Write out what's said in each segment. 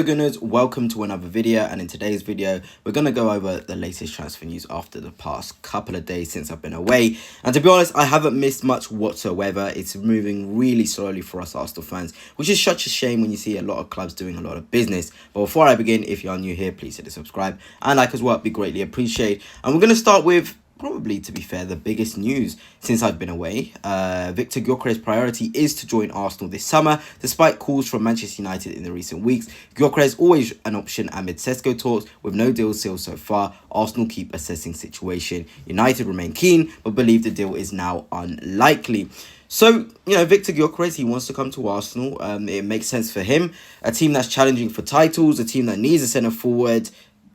Gunners, welcome to another video, and in today's video we're going to go over the latest transfer news after the past couple of days since I've been away. And to be honest, I haven't missed much whatsoever. It's moving really slowly for us Arsenal fans, which is such a shame when you see a lot of clubs doing a lot of business. But before I begin, if you are new here, please hit the subscribe and like as well, it'd be greatly appreciated. And we're going to start with, probably, to be fair, the biggest news since I've been away. Viktor Gyokeres' priority is to join Arsenal this summer, despite calls from Manchester United in the recent weeks. Gyokeres always an option amid Sesko talks, with no deal sealed so far. Arsenal keep assessing situation. United remain keen, but believe the deal is now unlikely. So, Viktor Gyokeres, he wants to come to Arsenal. It makes sense for him. A team that's challenging for titles, a team that needs a centre-forward.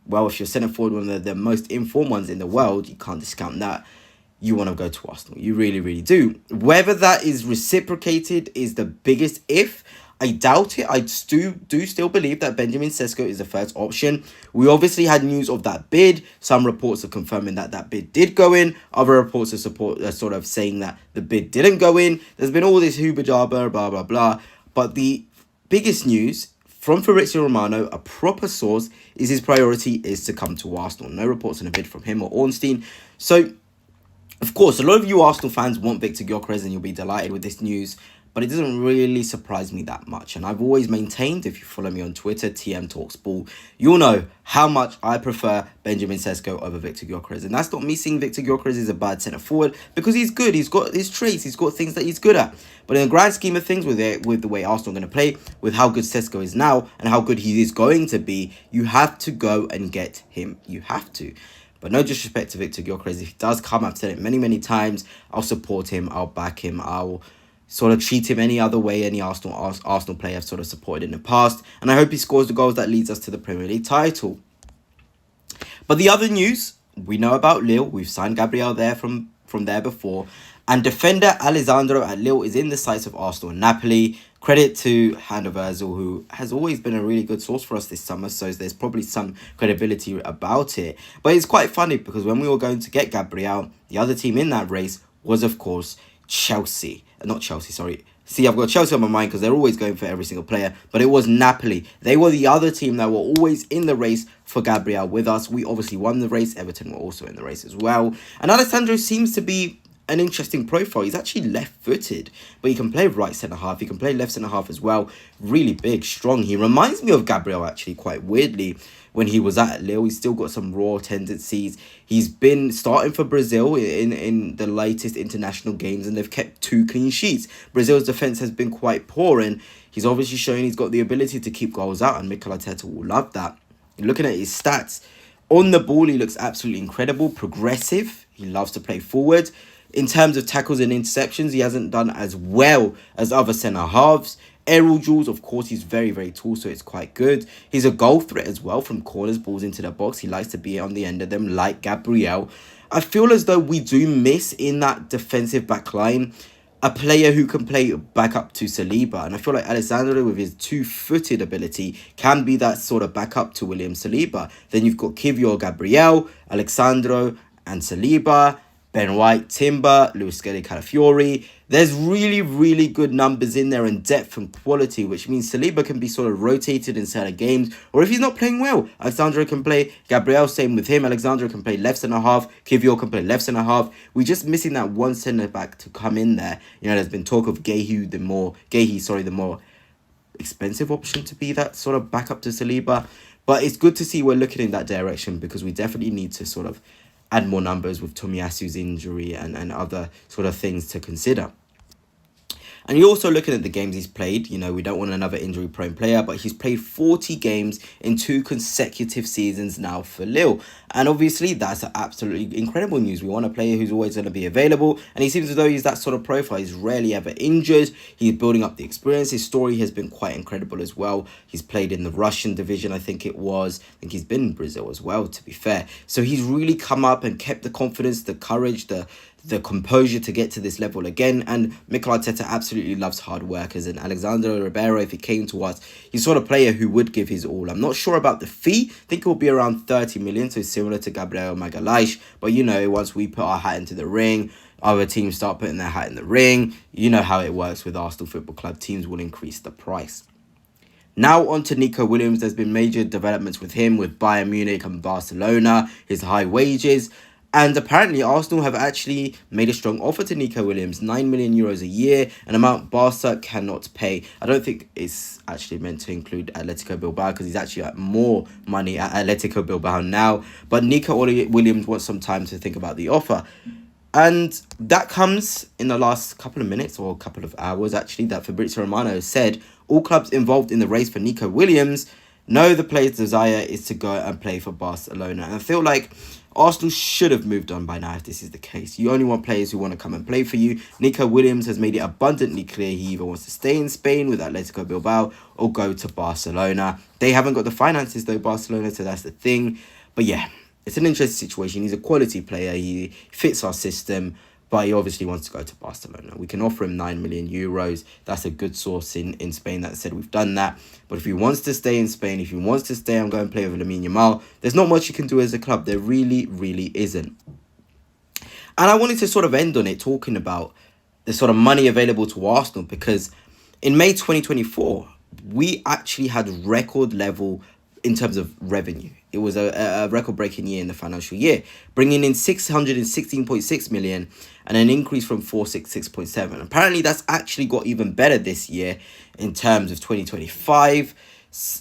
Well, if you're centre-forward, one of the most informed ones in the world, you can't discount that. You want to go to Arsenal. You really, really do. Whether that is reciprocated is the biggest if. I doubt it. I do still believe that Benjamin Sesko is the first option. We obviously had news of that bid. Some reports are confirming that bid did go in. Other reports are sort of saying that the bid didn't go in. There's been all this hooba-jabba, blah, blah, blah. But the biggest news from Fabrizio Romano, a proper source, is his priority is to come to Arsenal. No reports on a bid from him or Ornstein. So, of course, a lot of you Arsenal fans want Viktor Gyokeres and you'll be delighted with this news. But it doesn't really surprise me that much. And I've always maintained, if you follow me on Twitter, TM Talks Ball, you'll know how much I prefer Benjamin Sesko over Viktor Gyokeres. And that's not me saying Viktor Gyokeres is a bad centre-forward, because he's good. He's got his traits. He's got things that he's good at. But in the grand scheme of things, with the way Arsenal are going to play, with how good Sesko is now, and how good he is going to be, you have to go and get him. You have to. But no disrespect to Viktor Gyokeres. If he does come, I've said it many, many times, I'll support him. I'll back him. I'll sort of treat him any other way any Arsenal player I've sort of supported in the past. And I hope he scores the goals that leads us to the Premier League title. But the other news, we know about Lille. We've signed Gabriel there from there before. And defender Alessandro at Lille is in the sights of Arsenal and Napoli. Credit to Hanno Özil, who has always been a really good source for us this summer, so there's probably some credibility about it. But it's quite funny because when we were going to get Gabriel, the other team in that race was, of course, Chelsea. Not Chelsea, sorry. See, I've got Chelsea on my mind because they're always going for every single player. But it was Napoli. They were the other team that were always in the race for Gabriel with us. We obviously won the race. Everton were also in the race as well. And Alessandro seems to be an interesting profile. He's actually left-footed, but he can play right centre-half. He can play left centre-half as well. Really big, strong. He reminds me of Gabriel, actually, quite weirdly. When he was at Lille, he's still got some raw tendencies. He's been starting for Brazil in the latest international games, and they've kept 2 clean sheets. Brazil's defence has been quite poor, and he's obviously showing he's got the ability to keep goals out, and Mikel Arteta will love that. Looking at his stats, on the ball, he looks absolutely incredible, progressive. He loves to play forward. In terms of tackles and interceptions, he hasn't done as well as other centre-halves. Aerial duels, of course, he's very, very tall, so it's quite good. He's a goal threat as well from corners, balls into the box. He likes to be on the end of them like Gabriel. I feel as though we do miss in that defensive back line a player who can play back up to Saliba. And I feel like Alessandro, with his 2-footed ability, can be that sort of backup to William Saliba. Then you've got Kivior, Gabriel, Alexandro and Saliba, Ben White, Timber, Luis Skelly, Calafiori. There's really, really good numbers in there and depth and quality, which means Saliba can be sort of rotated in certain games. Or if he's not playing well, Alexandro can play. Gabriel, same with him. Alexandro can play left centre-half. Kivior can play left centre-half. We're just missing that one centre-back to come in there. There's been talk of Gehi, the more expensive option to be that sort of backup to Saliba. But it's good to see we're looking in that direction, because we definitely need to sort of add more numbers with Tomiyasu's injury and other sort of things to consider. And you're also looking at the games he's played. We don't want another injury-prone player, but he's played 40 games in 2 consecutive seasons now for Lille. And obviously, that's absolutely incredible news. We want a player who's always going to be available. And he seems as though he's that sort of profile. He's rarely ever injured. He's building up the experience. His story has been quite incredible as well. He's played in the Russian division, I think it was. I think he's been in Brazil as well, to be fair. So he's really come up and kept the confidence, the courage, the composure to get to this level again. And Mikel Arteta absolutely loves hard workers. And Alexandre Ribeiro, if he came to us, he's sort of player who would give his all. I'm not sure about the fee. I think it will be around 30 million, so similar to Gabriel Magalhaes. But once we put our hat into the ring, other teams start putting their hat in the ring. You know how it works with Arsenal Football Club. Teams will increase the price. Now on to Nico Williams. There's been major developments with him, with Bayern Munich and Barcelona, his high wages. And apparently Arsenal have actually made a strong offer to Nico Williams, 9 million euros a year, an amount Barca cannot pay. I don't think it's actually meant to include Atletico Bilbao because he's actually at more money at Atletico Bilbao now. But Nico Williams wants some time to think about the offer. And that comes in the last couple of minutes or a couple of hours, actually, that Fabrizio Romano said all clubs involved in the race for Nico Williams know the player's desire is to go and play for Barcelona. And I feel like Arsenal should have moved on by now if this is the case. You only want players who want to come and play for you. Nico Williams has made it abundantly clear he either wants to stay in Spain with Atletico Bilbao or go to Barcelona. They haven't got the finances, though, Barcelona, so that's the thing. But yeah, it's an interesting situation. He's a quality player. He fits our system, but he obviously wants to go to Barcelona. We can offer him 9 million euros. That's a good source in Spain that said we've done that. But if he wants to stay in Spain, if he wants to stay and go and play with Lamine Yamal, there's not much you can do as a club. There really, really isn't. And I wanted to sort of end on it talking about the sort of money available to Arsenal, because in May 2024, we actually had record level in terms of revenue. It was a record-breaking year in the financial year, bringing in 616.6 million and an increase from 466.7. Apparently, that's actually got even better this year in terms of 2025.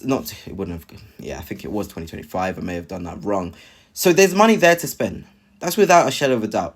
It wouldn't have, yeah, I think it was 2025. I may have done that wrong. So there's money there to spend. That's without a shadow of a doubt.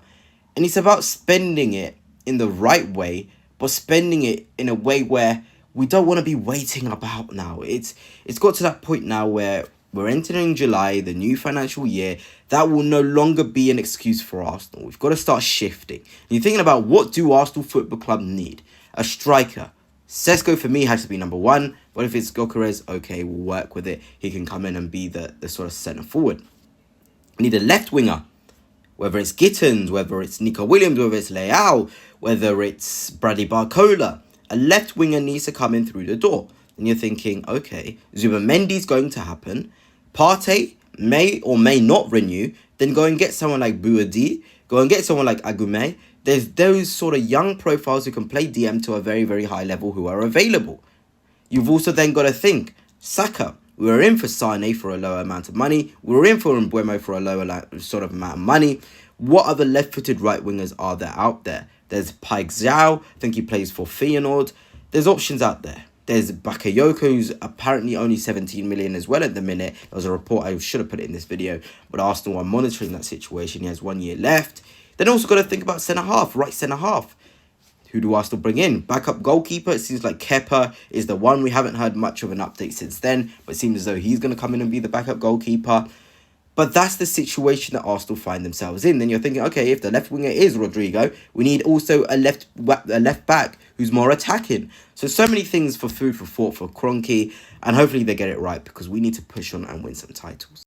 And it's about spending it in the right way, but spending it in a way where we don't want to be waiting about now. It's got to that point now where we're entering July, the new financial year. That will no longer be an excuse for Arsenal. We've got to start shifting. And you're thinking about, what do Arsenal Football Club need? A striker. Sesko for me has to be number one. But if it's Gyokeres, okay, we'll work with it. He can come in and be the sort of centre forward. We need a left winger. Whether it's Gittins, whether it's Nico Williams, whether it's Leao, whether it's Bradley Barcola. A left winger needs to come in through the door. And you're thinking, okay, Zubimendi's going to happen. Partey may or may not renew. Then go and get someone like Buadi. Go and get someone like Agume. There's those sort of young profiles who can play DM to a very, very high level who are available. You've also then got to think, Saka. We were in for Sane for a lower amount of money. We were in for Mbuemo for a lower sort of amount of money. What other left-footed right wingers are there out there? There's Paik Zhao. I think he plays for Feyenoord. There's options out there. There's Bakayoko, who's apparently only 17 million as well at the minute. There was a report, I should have put it in this video, but Arsenal are monitoring that situation. He has 1 year left. Then also got to think about centre-half, right centre-half. Who do Arsenal bring in? Backup goalkeeper. It seems like Kepa is the one. We haven't heard much of an update since then, but it seems as though he's going to come in and be the backup goalkeeper. But that's the situation that Arsenal find themselves in. Then you're thinking, okay, if the left winger is Rodrigo, we need also a left back who's more attacking. So many things for food for thought for Kroenke, and hopefully they get it right, because we need to push on and win some titles.